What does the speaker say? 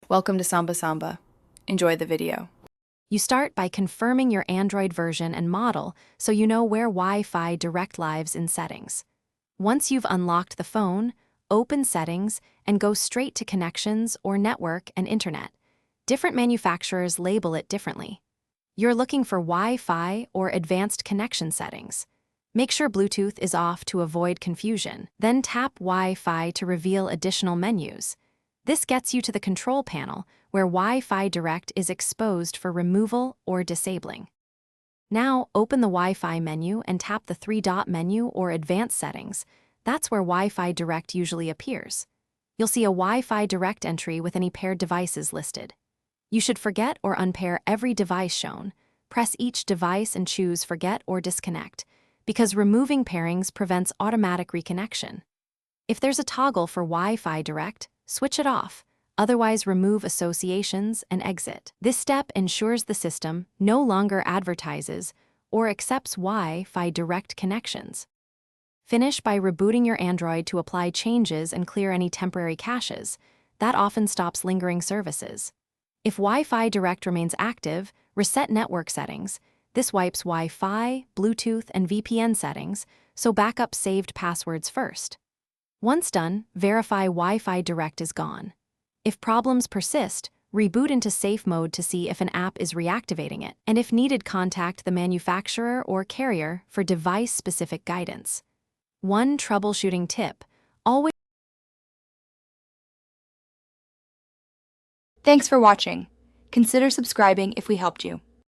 Welcome to Samba Samba. Enjoy the video. You start by confirming your Android version and model so you know where Wi-Fi direct lives in settings. Once you've unlocked the phone, open Settings and go straight to Connections or Network and Internet. Different manufacturers label it differently. You're looking for Wi-Fi or Advanced Connection settings. Make sure Bluetooth is off to avoid confusion. Then tap Wi-Fi to reveal additional menus. This gets you to the control panel, where Wi-Fi Direct is exposed for removal or disabling. Now, open the Wi-Fi menu and tap the three-dot menu or Advanced Settings. That's where Wi-Fi Direct usually appears. You'll see a Wi-Fi Direct entry with any paired devices listed. You should forget or unpair every device shown. Press each device and choose Forget or Disconnect, because removing pairings prevents automatic reconnection. If there's a toggle for Wi-Fi Direct, switch it off. Otherwise, remove associations and exit. This step ensures the system no longer advertises or accepts Wi-Fi Direct connections. Finish by rebooting your Android to apply changes and clear any temporary caches. That often stops lingering services. If Wi-Fi Direct remains active, reset network settings. This wipes Wi-Fi, Bluetooth, and VPN settings, so back up saved passwords first. Once done, verify Wi-Fi Direct is gone. If problems persist, reboot into safe mode to see if an app is reactivating it, and if needed, contact the manufacturer or carrier for device-specific guidance. One troubleshooting tip: always. Thanks for watching. Consider subscribing if we helped you.